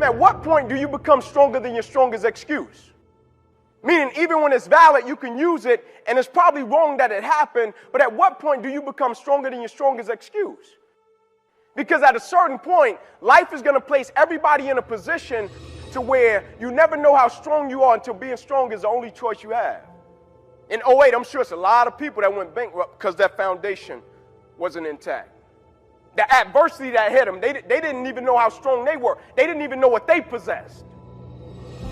at what point do you become stronger than your strongest excuse? Meaning, even when it's valid, you can use it, and it's probably wrong that it happened, but at what point do you become stronger than your strongest excuse? Because at a certain point, life is going to place everybody in a position to where you never know how strong you are until being strong is the only choice you have. In '08, I'm sure it's a lot of people that went bankrupt because that foundation wasn't intact. The adversity that hit them, they didn't even know how strong they were. They didn't even know what they possessed.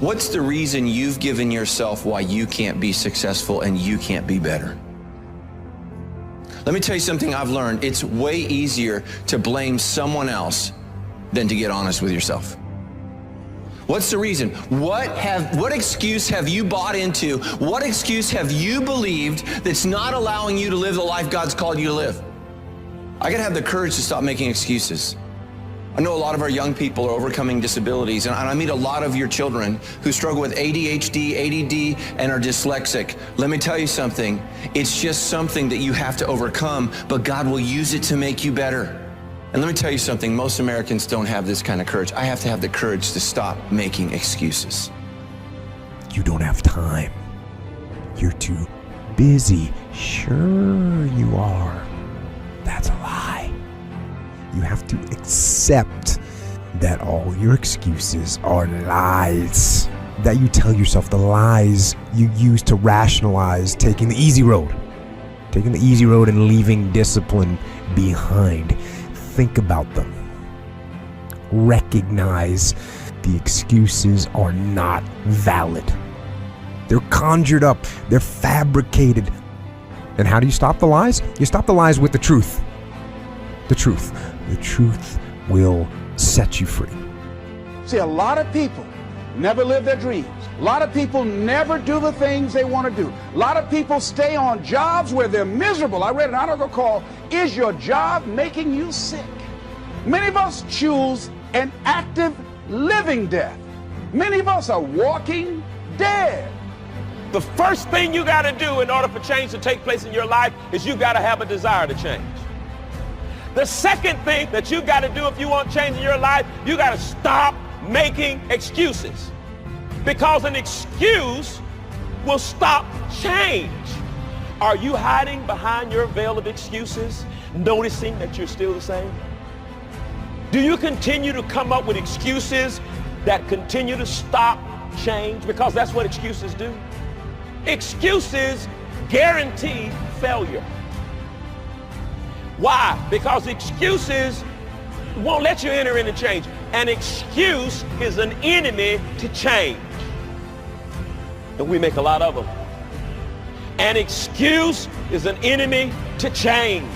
What's the reason you've given yourself why you can't be successful and you can't be better? Let me tell you something I've learned. It's way easier to blame someone else than to get honest with yourself. What's the reason? What excuse have you bought into? What excuse have you believed that's not allowing you to live the life God's called you to live? I gotta have the courage to stop making excuses. I know a lot of our young people are overcoming disabilities, and I meet a lot of your children who struggle with ADHD, ADD, and are dyslexic. Let me tell you something. It's just something that you have to overcome, but God will use it to make you better. And let me tell you something, most Americans don't have this kind of courage. I have to have the courage to stop making excuses. You don't have time. You're too busy. Sure you are. That's a lie. You have to accept that all your excuses are lies. That you tell yourself, the lies you use to rationalize taking the easy road. Taking the easy road and leaving discipline behind. Think about them. Recognize the excuses are not valid. They're conjured up. They're fabricated. And how do you stop the lies? You stop the lies with the truth. The truth. The truth will set you free. See, a lot of people never live their dreams. A lot of people never do the things they want to do. A lot of people stay on jobs where they're miserable. I read an article called, "Is Your Job Making You Sick?" Many of us choose an active living death. Many of us are walking dead. The first thing you got to do in order for change to take place in your life is you got to have a desire to change. The second thing that you got to do if you want change in your life, you got to stop making excuses. Because an excuse will stop change. Are you hiding behind your veil of excuses, noticing that you're still the same? Do you continue to come up with excuses that continue to stop change? Because that's what excuses do. Excuses guarantee failure. Why? Because excuses won't let you enter into change. An excuse is an enemy to change. And we make a lot of them. An excuse is an enemy to change.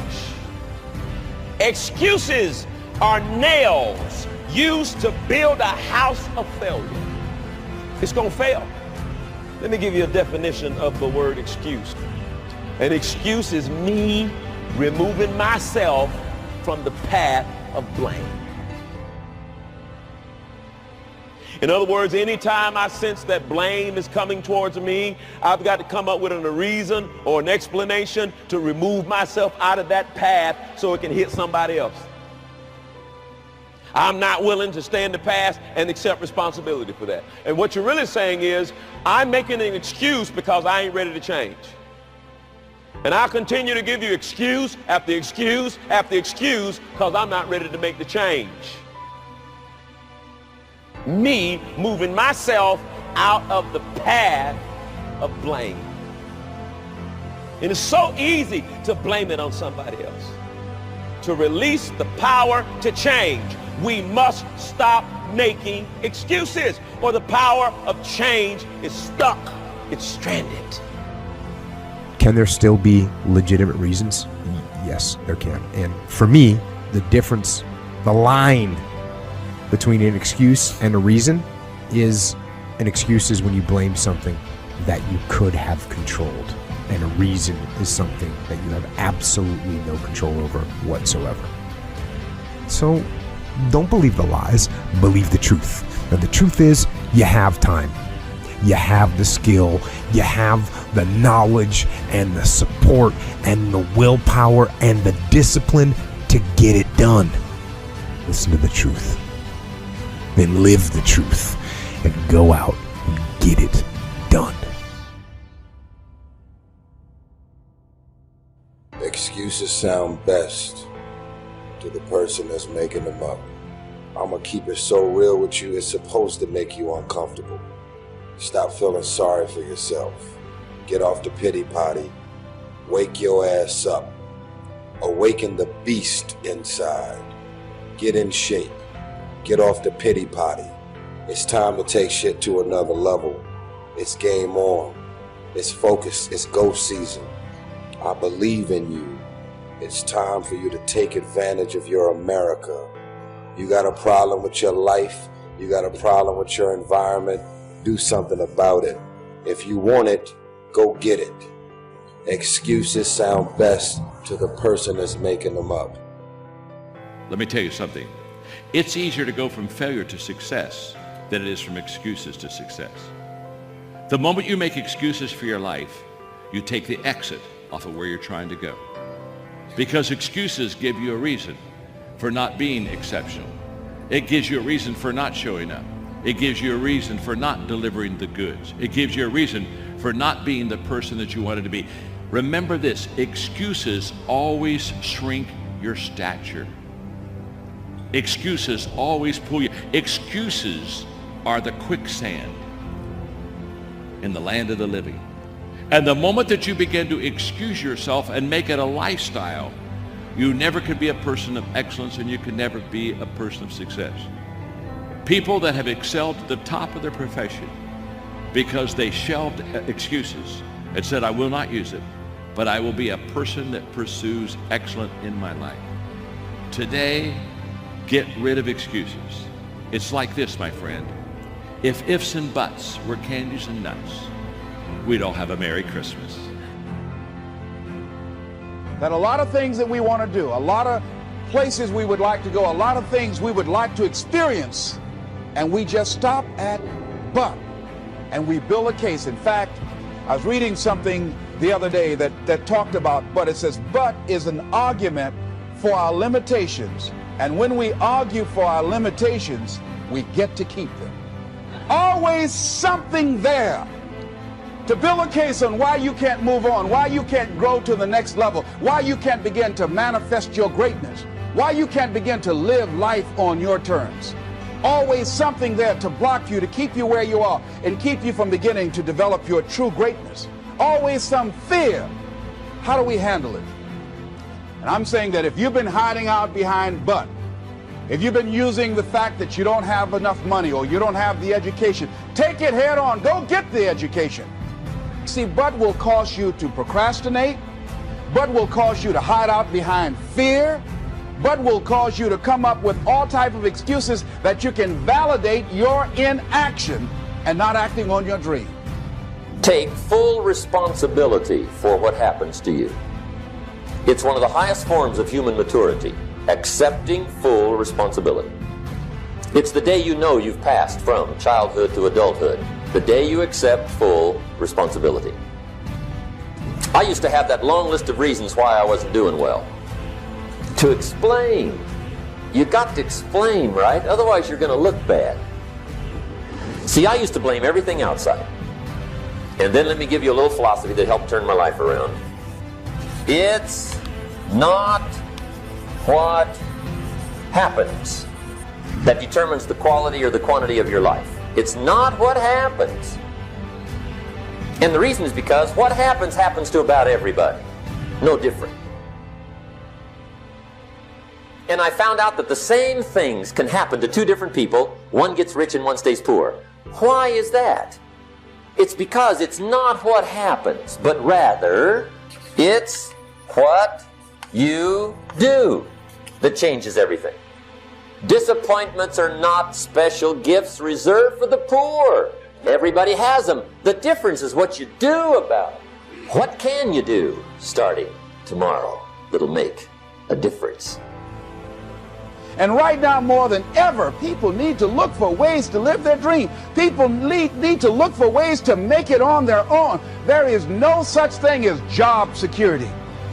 Excuses are nails used to build a house of failure. It's going to fail. Let me give you a definition of the word excuse. An excuse is me removing myself from the path of blame. In other words, anytime I sense that blame is coming towards me, I've got to come up with a reason or an explanation to remove myself out of that path so it can hit somebody else. I'm not willing to stand the past and accept responsibility for that. And what you're really saying is, I'm making an excuse because I ain't ready to change. And I'll continue to give you excuse after excuse after excuse because I'm not ready to make the change. Me moving myself out of the path of blame. And it's so easy to blame it on somebody else. To release the power to change, we must stop making excuses, or the power of change is stuck. It's stranded. Can there still be legitimate reasons? Yes, there can. And for me, the difference, the line between an excuse and a reason is, an excuse is when you blame something that you could have controlled, and a reason is something that you have absolutely no control over whatsoever. So don't believe the lies, believe the truth. And the truth is, you have time. You have the skill, you have the knowledge and the support and the willpower and the discipline to get it done. Listen to the truth. then live the truth and go out and get it done. Excuses sound best to the person that's making them up. I'm gonna keep it so real with you, it's supposed to make you uncomfortable. Stop feeling sorry for yourself. Get off the pity potty. Wake your ass up. Awaken the beast inside. Get in shape. Get off the pity potty. It's time to take shit to another level. It's game on. It's focus. It's go season. I believe in you. It's time for you to take advantage of your America. You got a problem with your life. You got a problem with your environment. Do something about it. If you want it, go get it. Excuses sound best to the person that's making them up. Let me tell you something. It's easier to go from failure to success than it is from excuses to success. The moment you make excuses for your life, you take the exit off of where you're trying to go. Because excuses give you a reason for not being exceptional. It gives you a reason for not showing up. It gives you a reason for not delivering the goods. It gives you a reason for not being the person that you wanted to be. Remember this, excuses always shrink your stature. Excuses always pull you. Excuses are the quicksand in the land of the living. And the moment that you begin to excuse yourself and make it a lifestyle, you never could be a person of excellence and you can never be a person of success. People that have excelled at the top of their profession because they shelved excuses and said, I will not use it, but I will be a person that pursues excellence in my life. Today, get rid of excuses. It's like this, my friend. If ifs and buts were candies and nuts, we'd all have a Merry Christmas. That a lot of things that we want to do, a lot of places we would like to go, a lot of things we would like to experience, and we just stop at but, and we build a case. In fact, I was reading something the other day that talked about but. It says, but is an argument for our limitations, and when we argue for our limitations, we get to keep them. Always something there to build a case on why you can't move on, why you can't grow to the next level, why you can't begin to manifest your greatness, why you can't begin to live life on your terms. Always something there to block you, to keep you where you are, and keep you from beginning to develop your true greatness. Always some fear. How do we handle it? And I'm saying that if you've been hiding out behind but, if you've been using the fact that you don't have enough money or you don't have the education, take it head on. Go get the education. See, but will cause you to procrastinate. But will cause you to hide out behind fear. But will cause you to come up with all type of excuses that you can validate your inaction and not acting on your dream. Take full responsibility for what happens to you. It's one of the highest forms of human maturity, accepting full responsibility. It's the day you know you've passed from childhood to adulthood, the day you accept full responsibility. I used to have that long list of reasons why I wasn't doing well. To explain. You got to explain, right? Otherwise you're going to look bad. See, I used to blame everything outside. And then let me give you a little philosophy that helped turn my life around. It's not what happens that determines the quality or the quantity of your life. It's not what happens. And the reason is because what happens to about everybody. No different. And I found out that the same things can happen to two different people. One gets rich and one stays poor. Why is that? It's because it's not what happens, but rather it's what you do that changes everything. Disappointments are not special gifts reserved for the poor. Everybody has them. The difference is what you do about it. What can you do starting tomorrow that'll make a difference? And right now, more than ever, people need to look for ways to live their dream. People need to look for ways to make it on their own. There is no such thing as job security.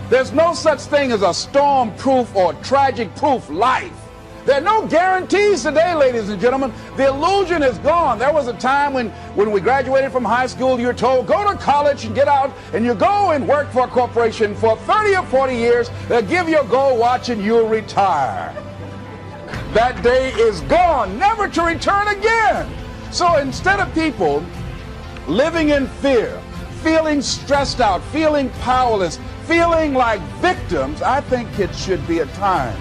There's no such thing as a storm-proof or tragic-proof life. There are no guarantees today, ladies and gentlemen. The illusion is gone. There was a time when we graduated from high school, you were told, go to college and get out, and you go and work for a corporation for 30 or 40 years. They'll give you a gold watch and you'll retire. That day is gone, never to return again. So instead of people living in fear, feeling stressed out, feeling powerless, feeling like victims, I think it should be a time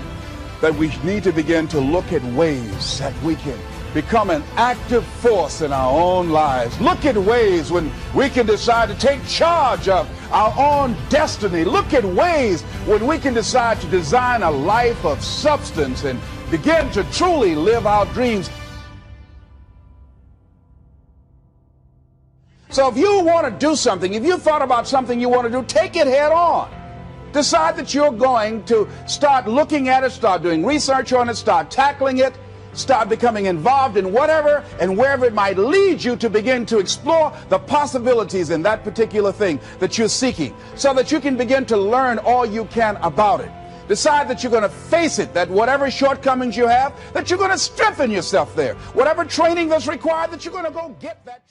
that we need to begin to look at ways that we can become an active force in our own lives. Look at ways when we can decide to take charge of our own destiny. Look at ways when we can decide to design a life of substance and begin to truly live our dreams. So if you want to do something, if you thought about something you want to do, take it head on. Decide that you're going to start looking at it, start doing research on it, start tackling it, start becoming involved in whatever and wherever it might lead you to begin to explore the possibilities in that particular thing that you're seeking, so that you can begin to learn all you can about it. Decide that you're going to face it, that whatever shortcomings you have, that you're going to strengthen yourself there. Whatever training that's required, that you're going to go get that.